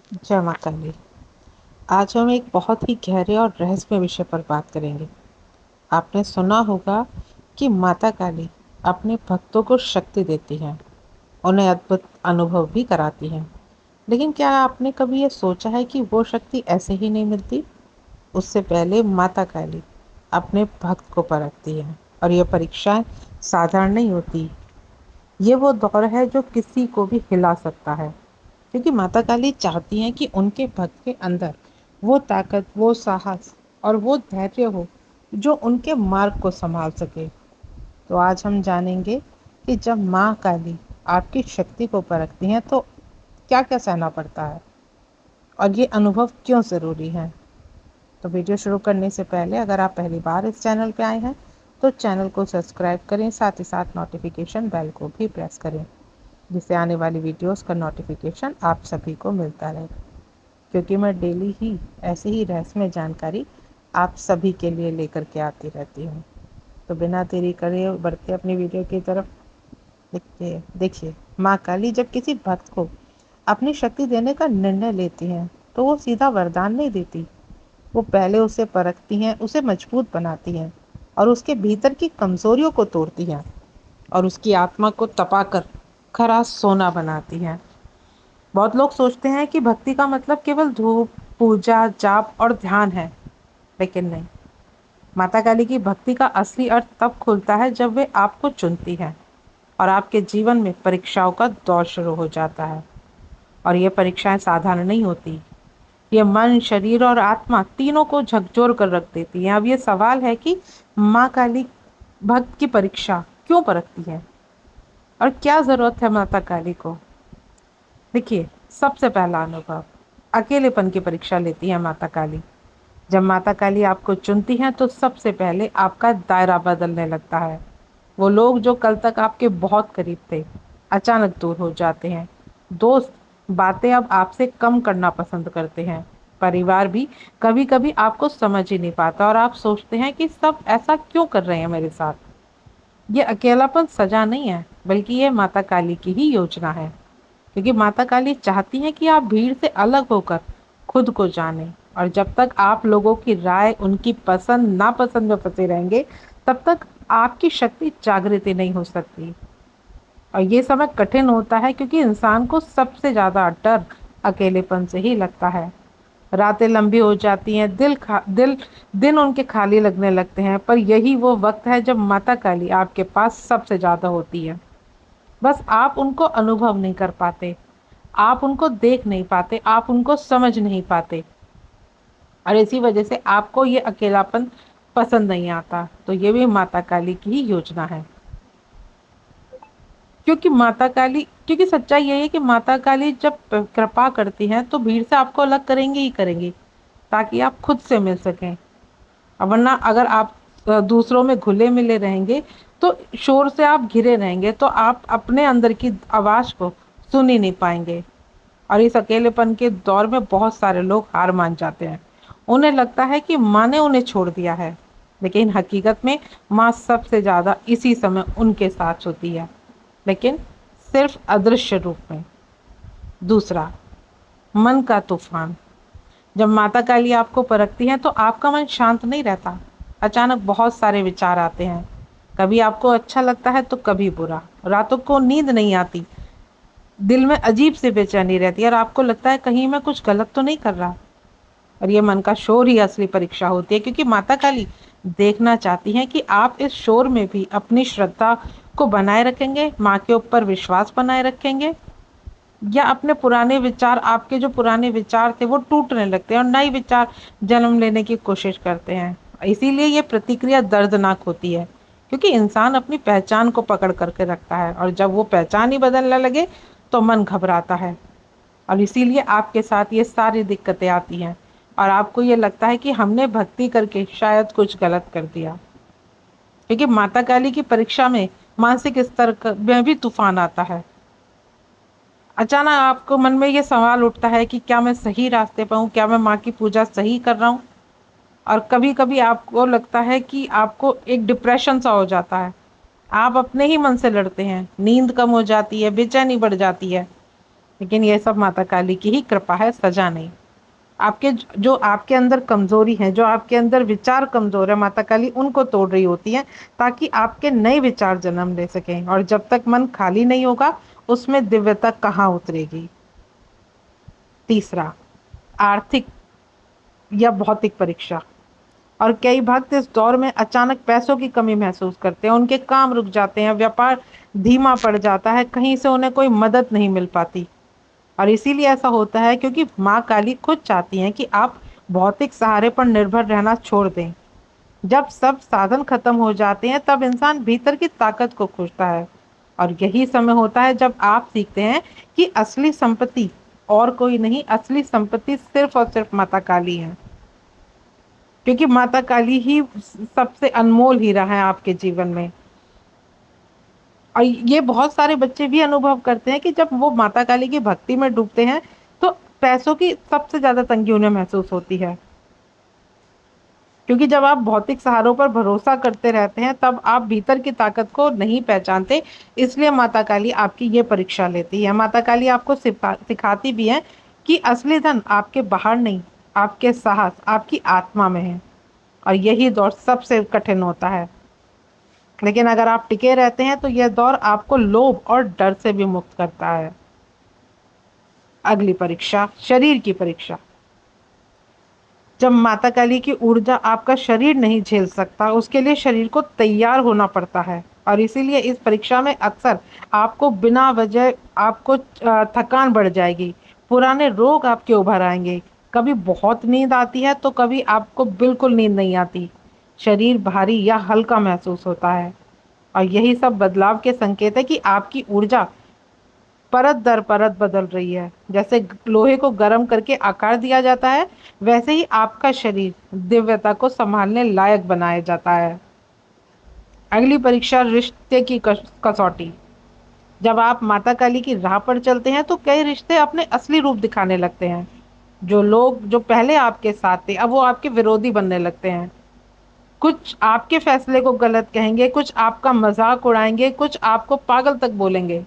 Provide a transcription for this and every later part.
जय माँ काली। आज हम एक बहुत ही गहरे और रहस्यमय विषय पर बात करेंगे। आपने सुना होगा कि माता काली अपने भक्तों को शक्ति देती हैं, उन्हें अद्भुत अनुभव भी कराती हैं। लेकिन क्या आपने कभी ये सोचा है कि वो शक्ति ऐसे ही नहीं मिलती? उससे पहले माता काली अपने भक्त को परखती हैं, और ये परीक्षाएं साधारण नहीं होती। ये वो दौर है जो किसी को भी हिला सकता है, क्योंकि माता काली चाहती हैं कि उनके भक्त के अंदर वो ताकत, वो साहस और वो धैर्य हो जो उनके मार्ग को संभाल सके। तो आज हम जानेंगे कि जब माँ काली आपकी शक्ति को परखती हैं तो क्या क्या सहना पड़ता है, और ये अनुभव क्यों ज़रूरी है। तो वीडियो शुरू करने से पहले अगर आप पहली बार इस चैनल पर आए हैं तो चैनल को सब्सक्राइब करें, साथ ही साथ नोटिफिकेशन बेल को भी प्रेस करें, जिससे आने वाली वीडियोस का नोटिफिकेशन आप सभी को मिलता रहे। क्योंकि मैं डेली ही ऐसे ही रहस्यमय जानकारी आप सभी के लिए लेकर के आती रहती हूँ। तो बिना देरी करे बढ़ते अपनी वीडियो की तरफ। देखिए, माँ काली जब किसी भक्त को अपनी शक्ति देने का निर्णय लेती हैं तो वो सीधा वरदान नहीं देती। वो पहले उसे परखती हैं, उसे मजबूत बनाती हैं और उसके भीतर की कमजोरियों को तोड़ती हैं, और उसकी आत्मा को तपाकर खरा सोना बनाती हैं। बहुत लोग सोचते हैं कि भक्ति का मतलब केवल धूप, पूजा, जाप और ध्यान है, लेकिन नहीं। माता काली की भक्ति का असली अर्थ तब खुलता है जब वे आपको चुनती है और आपके जीवन में परीक्षाओं का दौर शुरू हो जाता है। और ये परीक्षाएं साधारण नहीं होती। ये मन, शरीर और आत्मा तीनों को झकझोर कर रख देती हैं। अब ये सवाल है कि माँ काली भक्त की परीक्षा क्यों परखती है और क्या जरूरत है माता काली को। देखिए, सबसे पहला अनुभव, अकेलेपन की परीक्षा लेती है माता काली। जब माता काली आपको चुनती हैं तो सबसे पहले आपका दायरा बदलने लगता है। वो लोग जो कल तक आपके बहुत करीब थे, अचानक दूर हो जाते हैं। दोस्त बातें अब आपसे कम करना पसंद करते हैं। परिवार भी कभी कभी आपको समझ ही नहीं पाता और आप सोचते हैं कि सब ऐसा क्यों कर रहे हैं मेरे साथ। ये अकेलापन सजा नहीं है, बल्कि ये माता काली की ही योजना है। क्योंकि माता काली चाहती हैं कि आप भीड़ से अलग होकर खुद को जानें, और जब तक आप लोगों की राय, उनकी पसंद नापसंद में फंसे रहेंगे, तब तक आपकी शक्ति जागृति नहीं हो सकती। और ये समय कठिन होता है क्योंकि इंसान को सबसे ज्यादा डर अकेलेपन से ही लगता है। रातें लंबी हो जाती हैं, दिन उनके खाली लगने लगते हैं, पर यही वो वक्त है जब माता काली आपके पास सबसे ज्यादा होती है। बस आप उनको अनुभव नहीं कर पाते, आप उनको देख नहीं पाते, आप उनको समझ नहीं पाते, और इसी वजह से आपको ये अकेलापन पसंद नहीं आता। तो ये भी माता काली की ही योजना है। क्योंकि सच्चाई यही है कि माता काली जब कृपा करती हैं तो भीड़ से आपको अलग करेंगे ही करेंगे, ताकि आप खुद से मिल सकें। वरना अगर आप दूसरों में घुले मिले रहेंगे तो शोर से आप घिरे रहेंगे, तो आप अपने अंदर की आवाज को सुन ही नहीं पाएंगे। और इस अकेलेपन के दौर में बहुत सारे लोग हार मान जाते हैं। उन्हें लगता है कि माँ ने उन्हें छोड़ दिया है, लेकिन हकीकत में माँ सबसे ज्यादा इसी समय उनके साथ होती है, लेकिन सिर्फ अदृश्य रूप में। दूसरा, मन का तूफान। जब माता काली आपको परखती हैं तो आपका मन शांत नहीं रहता। अचानक बहुत सारे विचार आते हैं। कभी आपको अच्छा लगता है तो कभी बुरा। रातों को नींद नहीं आती, दिल में अजीब सी बेचैनी रहती है और आपको लगता है कहीं मैं कुछ गलत तो नहीं कर रहा। और ये मन का शोर ही असली परीक्षा होती है, क्योंकि माता काली देखना चाहती हैं कि आप इस शोर में भी अपनी श्रद्धा को बनाए रखेंगे, माँ के ऊपर विश्वास बनाए रखेंगे, या अपने पुराने विचार, आपके जो पुराने विचार थे वो टूटने लगते हैं और नए विचार जन्म लेने की कोशिश करते हैं। इसीलिए ये प्रतिक्रिया दर्दनाक होती है, क्योंकि इंसान अपनी पहचान को पकड़ करके रखता है, और जब वो पहचान ही बदलने लगे तो मन घबराता है। और इसीलिए आपके साथ ये सारी दिक्कतें आती हैं और आपको ये लगता है कि हमने भक्ति करके शायद कुछ गलत कर दिया। क्योंकि माता काली की परीक्षा में मानसिक स्तर में भी तूफान आता है। अचानक आपको मन में ये सवाल उठता है कि क्या मैं सही रास्ते पर हूँ, क्या मैं माँ की पूजा सही कर रहा हूँ। और कभी कभी आपको लगता है कि आपको एक डिप्रेशन सा हो जाता है। आप अपने ही मन से लड़ते हैं, नींद कम हो जाती है, बेचैनी बढ़ जाती है। लेकिन ये सब माता काली की ही कृपा है, सजा नहीं। आपके जो आपके अंदर कमजोरी है, जो आपके अंदर विचार कमजोर है, माता काली उनको तोड़ रही होती है ताकि आपके नए विचार जन्म ले सकें। और जब तक मन खाली नहीं होगा उसमें दिव्यता कहाँ उतरेगी। तीसरा, आर्थिक या भौतिक परीक्षा। और कई भक्त इस दौर में अचानक पैसों की कमी महसूस करते हैं, उनके काम रुक जाते हैं, व्यापार धीमा पड़ जाता है, कहीं से उन्हें कोई मदद नहीं मिल पाती। और इसीलिए ऐसा होता है क्योंकि माँ काली खुद चाहती हैं कि आप भौतिक सहारे पर निर्भर रहना छोड़ दें। जब सब साधन खत्म हो जाते हैं तब इंसान भीतर की ताकत को खोजता है। और यही समय होता है जब आप सीखते हैं कि असली संपत्ति और कोई नहीं, असली संपत्ति सिर्फ और सिर्फ माता काली है। क्योंकि माता काली ही सबसे अनमोल हीरा है आपके जीवन में। और ये बहुत सारे बच्चे भी अनुभव करते हैं कि जब वो माता काली की भक्ति में डूबते हैं तो पैसों की सबसे ज्यादा तंगी उन्हें महसूस होती है। क्योंकि जब आप भौतिक सहारों पर भरोसा करते रहते हैं तब आप भीतर की ताकत को नहीं पहचानते। इसलिए माता काली आपकी ये परीक्षा लेती है। माता काली आपको सिखाती भी है कि असली धन आपके बाहर नहीं, आपके साहस, आपकी आत्मा में है। और यही दौर सबसे कठिन होता है। लेकिन अगर आप टिके रहते हैं तो यह दौर आपको लोभ और डर से भी मुक्त करता है। अगली परीक्षा, शरीर की परीक्षा। जब माता काली की ऊर्जा आपका शरीर नहीं झेल सकता, उसके लिए शरीर को तैयार होना पड़ता है। और इसीलिए इस परीक्षा में अक्सर आपको बिना वजह आपको थकान बढ़ जाएगी, पुराने रोग आपके उभर आएंगे, कभी बहुत नींद आती है तो कभी आपको बिल्कुल नींद नहीं आती, शरीर भारी या हल्का महसूस होता है। और यही सब बदलाव के संकेत है कि आपकी ऊर्जा परत दर परत बदल रही है। जैसे लोहे को गर्म करके आकार दिया जाता है, वैसे ही आपका शरीर दिव्यता को संभालने लायक बनाया जाता है। अगली परीक्षा, रिश्ते की कसौटी। जब आप माता काली की राह पर चलते हैं तो कई रिश्ते अपने असली रूप दिखाने लगते हैं। जो लोग जो पहले आपके साथ थे अब वो आपके विरोधी बनने लगते हैं। कुछ आपके फैसले को गलत कहेंगे, कुछ आपका मजाक उड़ाएंगे, कुछ आपको पागल तक बोलेंगे।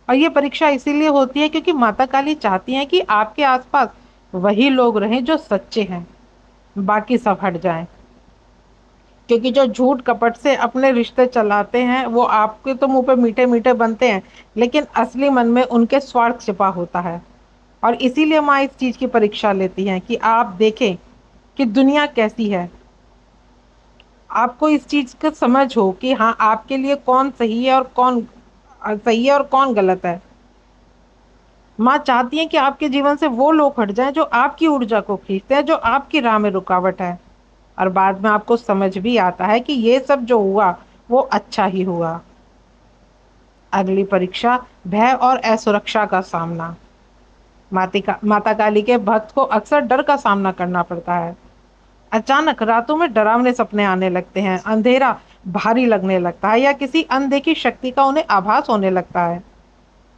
और ये परीक्षा इसीलिए होती है क्योंकि माता काली चाहती हैं कि आपके आसपास वही लोग रहें जो सच्चे हैं, बाकी सब हट जाएं। क्योंकि जो झूठ कपट से अपने रिश्ते चलाते हैं वो आपके तो मुंह पे मीठे मीठे बनते हैं, लेकिन असली मन में उनके स्वार्थ छिपा होता है। और इसीलिए माँ इस चीज की परीक्षा लेती हैं कि आप देखें कि दुनिया कैसी है, आपको इस चीज का समझ हो कि हाँ आपके लिए कौन सही है और कौन गलत है। माँ चाहती है कि आपके जीवन से वो लोग हट जाएं जो आपकी ऊर्जा को खींचते हैं, जो आपकी राह में रुकावट है। और बाद में आपको समझ भी आता है कि ये सब जो हुआ वो अच्छा ही हुआ। अगली परीक्षा, भय और असुरक्षा का सामना। माता काली के भक्त को अक्सर डर का सामना करना पड़ता है। अचानक रातों में डरावने सपने आने लगते हैं, अंधेरा भारी लगने लगता है या किसी अनदेखी शक्ति का उन्हें आभास होने लगता है।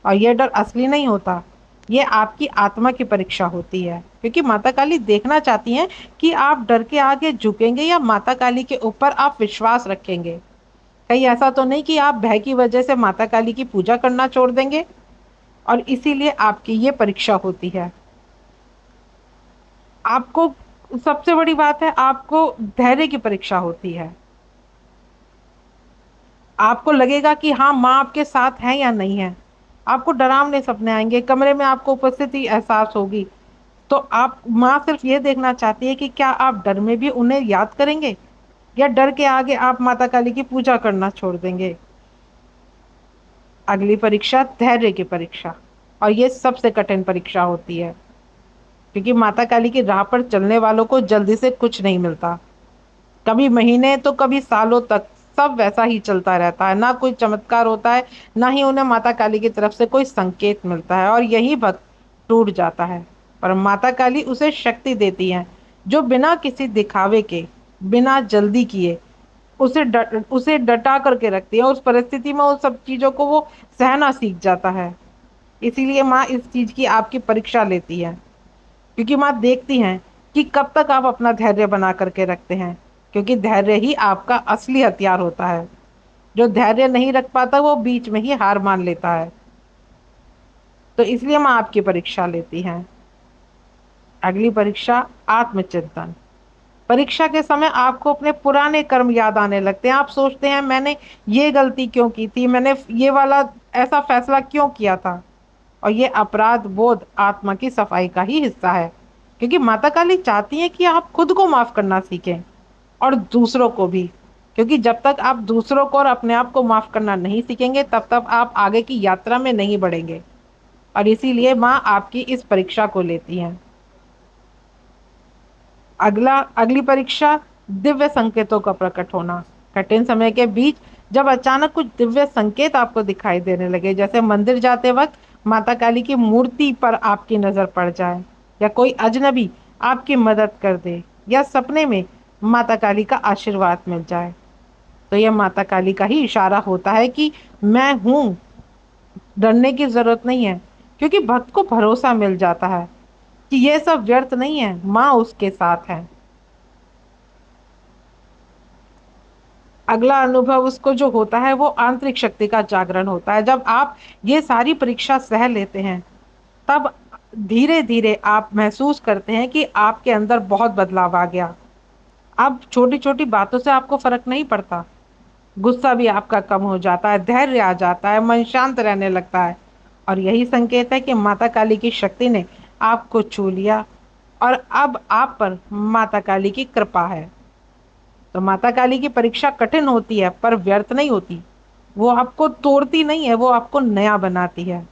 और यह डर असली नहीं होता, ये आपकी आत्मा की परीक्षा होती है। क्योंकि माता काली देखना चाहती हैं कि आप डर के आगे झुकेंगे या माता काली के ऊपर आप विश्वास रखेंगे। कहीं ऐसा तो नहीं कि आप भय की वजह से माता काली की पूजा करना छोड़ देंगे। और इसीलिए आपकी ये परीक्षा होती है। आपको सबसे बड़ी बात है, आपको धैर्य की परीक्षा होती है। आपको लगेगा कि हाँ माँ आपके साथ है या नहीं है। आपको डरावने सपने आएंगे, कमरे में आपको उपस्थिति एहसास होगी। तो आप माँ सिर्फ ये देखना चाहती है कि क्या आप डर में भी उन्हें याद करेंगे या डर के आगे आप माता काली की पूजा करना छोड़ देंगे। अगली परीक्षा, धैर्य की परीक्षा। और ये सबसे कठिन परीक्षा होती है क्योंकि माता काली की राह पर चलने वालों को जल्दी से कुछ नहीं मिलता। कभी महीने तो कभी सालों तक सब वैसा ही चलता रहता है, ना कोई चमत्कार होता है, ना ही उन्हें माता काली की तरफ से कोई संकेत मिलता है। और यही भक्त टूट जाता है। पर माता काली उसे शक्ति देती है जो बिना किसी दिखावे के, बिना जल्दी किए उसे डटा करके रखती है। उस परिस्थिति में उन सब चीजों को वो सहना सीख जाता है। इसीलिए माँ इस चीज की आपकी परीक्षा लेती है क्योंकि माँ देखती हैं कि कब तक आप अपना धैर्य बना करके रखते हैं। क्योंकि धैर्य ही आपका असली हथियार होता है। जो धैर्य नहीं रख पाता वो बीच में ही हार मान लेता है। तो इसलिए माँ आपकी परीक्षा लेती हैं। अगली परीक्षा, आत्मचिंतन। परीक्षा के समय आपको अपने पुराने कर्म याद आने लगते हैं। आप सोचते हैं मैंने ये गलती क्यों की थी, मैंने ये वाला ऐसा फैसला क्यों किया था। और ये अपराध बोध आत्मा की सफाई का ही हिस्सा है, क्योंकि माता काली चाहती हैं कि आप खुद को माफ करना सीखें और दूसरों को भी। क्योंकि जब तक आप दूसरों को और अपने आप को माफ करना नहीं सीखेंगे तब तक आप आगे की यात्रा में नहीं बढ़ेंगे। और इसीलिए माँ आपकी इस परीक्षा को लेती हैं। अगली परीक्षा, दिव्य संकेतों का प्रकट होना। कठिन समय के बीच जब अचानक कुछ दिव्य संकेत आपको दिखाई देने लगे, जैसे मंदिर जाते वक्त माता काली की मूर्ति पर आपकी नजर पड़ जाए, या कोई अजनबी आपकी मदद कर दे, या सपने में माता काली का आशीर्वाद मिल जाए, तो यह माता काली का ही इशारा होता है कि मैं हूं, डरने की जरूरत नहीं है। क्योंकि भक्त को भरोसा मिल जाता है कि यह सब व्यर्थ नहीं है, माँ उसके साथ है। अगला अनुभव उसको जो होता है वो आंतरिक शक्ति का जागरण होता है। जब आप ये सारी परीक्षा सह लेते हैं तब धीरे धीरे आप महसूस करते हैं कि आपके अंदर बहुत बदलाव आ गया। अब छोटी छोटी बातों से आपको फर्क नहीं पड़ता, गुस्सा भी आपका कम हो जाता है, धैर्य आ जाता है, मन शांत रहने लगता है। और यही संकेत है कि माता काली की शक्ति ने आपको छू लिया और अब आप पर माता काली की कृपा है। तो माता काली की परीक्षा कठिन होती है पर व्यर्थ नहीं होती। वो आपको तोड़ती नहीं है, वो आपको नया बनाती है।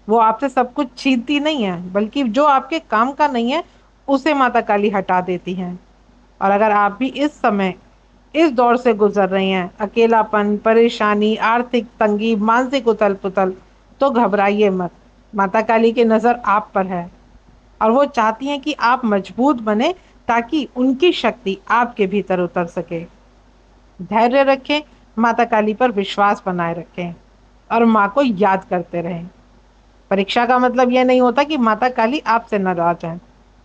वो आपसे सब कुछ छीनती नहीं है, बल्कि जो आपके काम का नहीं है उसे माता काली हटा देती हैं। और अगर आप भी इस समय इस दौर से गुजर रहे हैं, अकेलापन, परेशानी, आर्थिक तंगी, मानसिक उथल पुथल, तो घबराइए मत। माता काली की नज़र आप पर है और वो चाहती हैं कि आप मजबूत बने ताकि उनकी शक्ति आपके भीतर उतर सके। धैर्य रखें, माता काली पर विश्वास बनाए रखें और माँ को याद करते रहें। परीक्षा का मतलब यह नहीं होता कि माता काली आपसे नाराज हैं।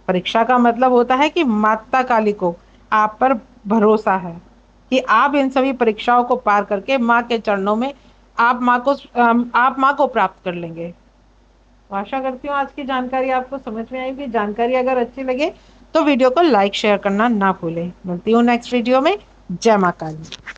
परीक्षा का मतलब होता है कि माता काली को आप पर भरोसा है कि आप इन सभी परीक्षाओं को पार करके माँ के चरणों में आप माँ को प्राप्त कर लेंगे। तो आशा करती हूँ आज की जानकारी आपको समझ में आएगी। जानकारी अगर अच्छी लगे तो वीडियो को लाइक शेयर करना ना भूलें। मिलती हूँ नेक्स्ट वीडियो में। जय माँ काली।